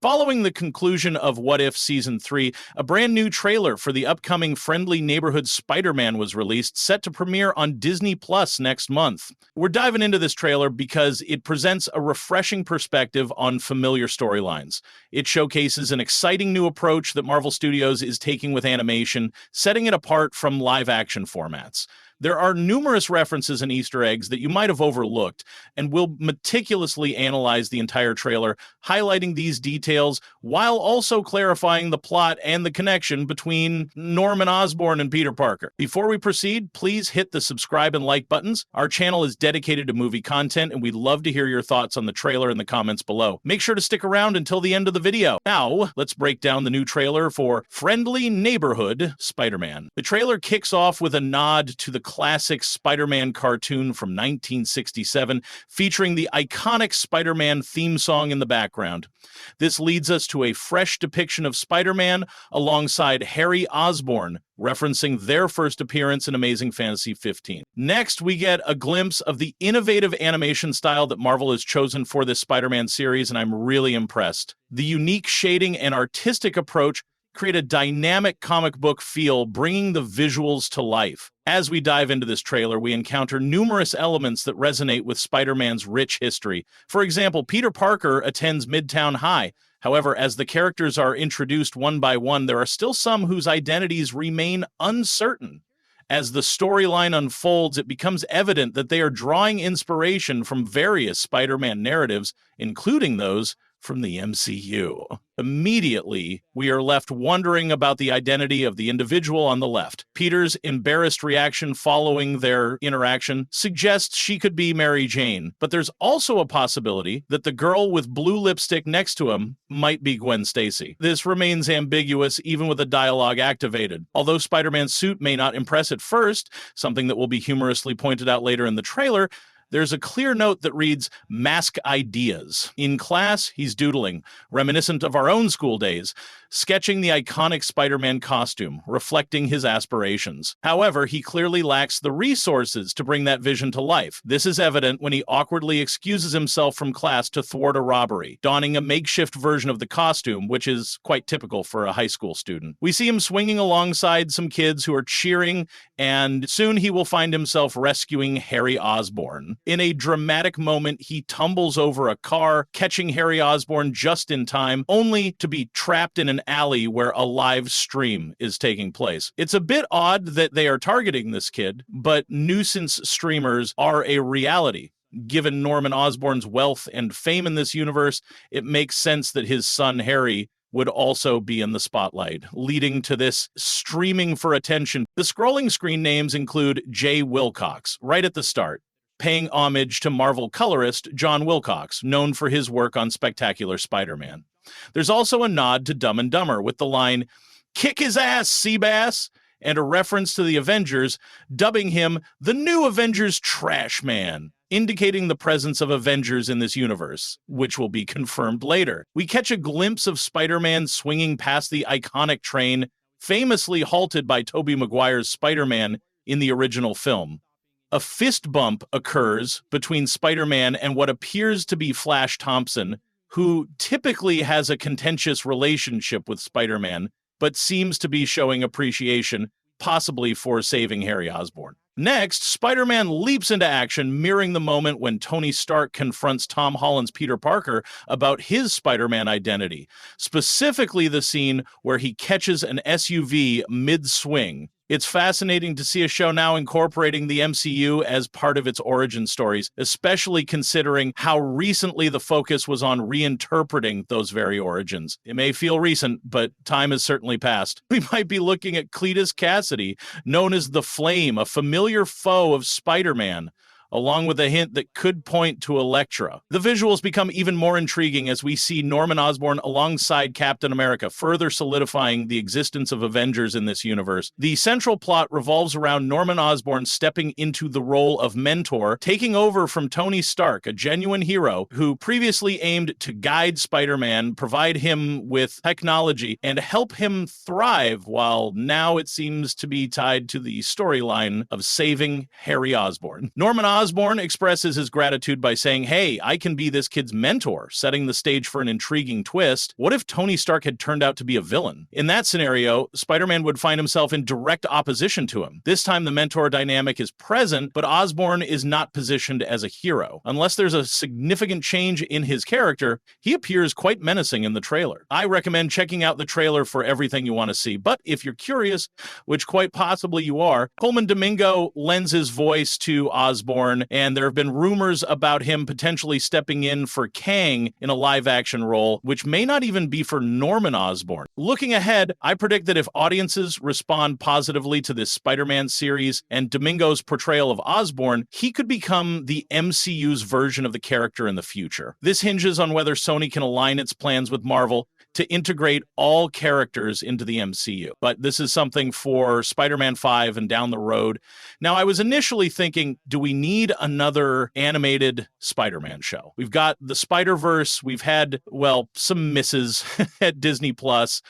Following the conclusion of What If Season 3, a brand new trailer for the upcoming Friendly Neighborhood Spider-Man was released, set to premiere on Disney Plus next month. We're diving into this trailer because it presents a refreshing perspective on familiar storylines. It showcases an exciting new approach that Marvel Studios is taking with animation, setting it apart from live-action formats. There are numerous references and Easter eggs that you might have overlooked, and we'll meticulously analyze the entire trailer, highlighting these details while also clarifying the plot and the connection between Norman Osborn and Peter Parker. Before we proceed, please hit the subscribe and like buttons. Our channel is dedicated to movie content, and we'd love to hear your thoughts on the trailer in the comments below. Make sure to stick around until the end of the video. Now, let's break down the new trailer for Friendly Neighborhood Spider-Man. The trailer kicks off with a nod to the classic Spider-Man cartoon from 1967, featuring the iconic Spider-Man theme song in the background. This leads us to a fresh depiction of Spider-Man alongside Harry Osborne, referencing their first appearance in Amazing Fantasy 15. Next, we get a glimpse of the innovative animation style that Marvel has chosen for this Spider-Man series, and I'm really impressed. The unique shading and artistic approach create a dynamic comic book feel, bringing the visuals to life. As we dive into this trailer, we encounter numerous elements that resonate with Spider-Man's rich history. For example, Peter Parker attends Midtown High. However, as the characters are introduced one by one, there are still some whose identities remain uncertain. As the storyline unfolds, it becomes evident that they are drawing inspiration from various Spider-Man narratives, including those from the MCU. Immediately, we are left wondering about the identity of the individual on the left. Peter's embarrassed reaction following their interaction suggests she could be Mary Jane, but there's also a possibility that the girl with blue lipstick next to him might be Gwen Stacy. This remains ambiguous even with the dialogue activated. Although Spider-Man's suit may not impress at first, something that will be humorously pointed out later in the trailer, there's a clear note that reads, "Mask Ideas." In class, he's doodling, reminiscent of our own school days, sketching the iconic Spider-Man costume, reflecting his aspirations. However, he clearly lacks the resources to bring that vision to life. This is evident when he awkwardly excuses himself from class to thwart a robbery, donning a makeshift version of the costume, which is quite typical for a high school student. We see him swinging alongside some kids who are cheering, and soon he will find himself rescuing Harry Osborn. In a dramatic moment, he tumbles over a car, catching Harry Osborn just in time, only to be trapped in an alley where a live stream is taking place. It's a bit odd that they are targeting this kid, but nuisance streamers are a reality. Given Norman Osborn's wealth and fame in this universe, it makes sense that his son Harry would also be in the spotlight, leading to this streaming for attention. The scrolling screen names include Jay Wilcox, right at the start, paying homage to Marvel colorist John Wilcox, known for his work on Spectacular Spider-Man. There's also a nod to Dumb and Dumber with the line, "Kick his ass, Seabass," and a reference to the Avengers, dubbing him the new Avengers Trash Man, indicating the presence of Avengers in this universe, which will be confirmed later. We catch a glimpse of Spider-Man swinging past the iconic train, famously halted by Tobey Maguire's Spider-Man in the original film. A fist bump occurs between Spider-Man and what appears to be Flash Thompson, who typically has a contentious relationship with Spider-Man, but seems to be showing appreciation, possibly for saving Harry Osborn. Next, Spider-Man leaps into action, mirroring the moment when Tony Stark confronts Tom Holland's Peter Parker about his Spider-Man identity, specifically the scene where he catches an SUV mid-swing. It's fascinating to see a show now incorporating the MCU as part of its origin stories, especially considering how recently the focus was on reinterpreting those very origins. It may feel recent, but time has certainly passed. We might be looking at Cletus Cassidy, known as the Flame, a familiar foe of Spider-Man, along with a hint that could point to Elektra. The visuals become even more intriguing as we see Norman Osborn alongside Captain America, further solidifying the existence of Avengers in this universe. The central plot revolves around Norman Osborn stepping into the role of mentor, taking over from Tony Stark, a genuine hero who previously aimed to guide Spider-Man, provide him with technology, and help him thrive, while now it seems to be tied to the storyline of saving Harry Osborn. Norman Osborne expresses his gratitude by saying, hey, I can be this kid's mentor, setting the stage for an intriguing twist. What if Tony Stark had turned out to be a villain? In that scenario, Spider-Man would find himself in direct opposition to him. This time the mentor dynamic is present, but Osborne is not positioned as a hero. Unless there's a significant change in his character, he appears quite menacing in the trailer. I recommend checking out the trailer for everything you want to see, but if you're curious, which quite possibly you are, Coleman Domingo lends his voice to Osborne, and there have been rumors about him potentially stepping in for Kang in a live-action role, which may not even be for Norman Osborn. Looking ahead, I predict that if audiences respond positively to this Spider-Man series and Domingo's portrayal of Osborn, he could become the MCU's version of the character in the future. This hinges on whether Sony can align its plans with Marvel to integrate all characters into the MCU. But this is something for Spider-Man 5 and down the road. Now, I was initially thinking, do we need another animated Spider-Man show? We've got the Spider-Verse. We've had, well, some misses at Disney Plus.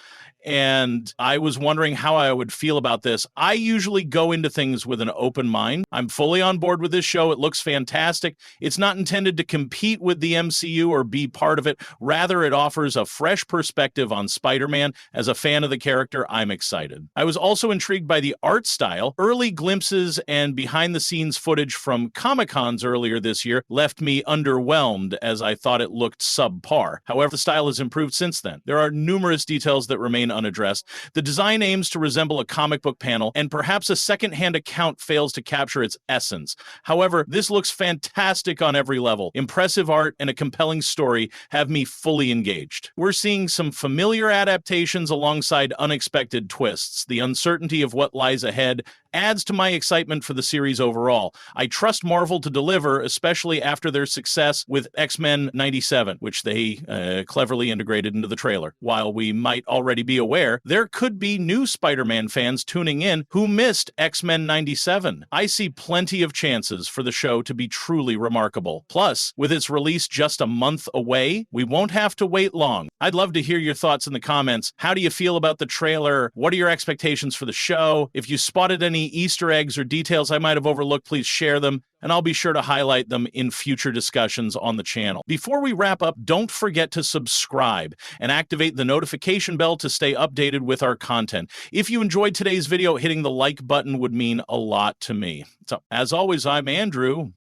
And I was wondering how I would feel about this. I usually go into things with an open mind. I'm fully on board with this show. It looks fantastic. It's not intended to compete with the MCU or be part of it. Rather, it offers a fresh perspective on Spider-Man. As a fan of the character, I'm excited. I was also intrigued by the art style. Early glimpses and behind-the-scenes footage from Comic-Cons earlier this year left me underwhelmed, as I thought it looked subpar. However, the style has improved since then. There are numerous details that remain unaddressed. The design aims to resemble a comic book panel, and perhaps a second-hand account fails to capture its essence. However, this looks fantastic on every level. Impressive art and a compelling story have me fully engaged. We're seeing some familiar adaptations alongside unexpected twists. The uncertainty of what lies ahead adds to my excitement for the series overall. I trust Marvel to deliver, especially after their success with X-Men 97, which they cleverly integrated into the trailer. While we might already be aware, there could be new Spider-Man fans tuning in who missed X-Men 97. I see plenty of chances for the show to be truly remarkable. Plus, with its release just a month away, we won't have to wait long. I'd love to hear your thoughts in the comments. How do you feel about the trailer? What are your expectations for the show? If you spotted any Easter eggs or details I might have overlooked, please share them, and I'll be sure to highlight them in future discussions on the channel. Before we wrap up, don't forget to subscribe and activate the notification bell to stay updated with our content. If you enjoyed today's video, hitting the like button would mean a lot to me. So, as always, I'm Andrew.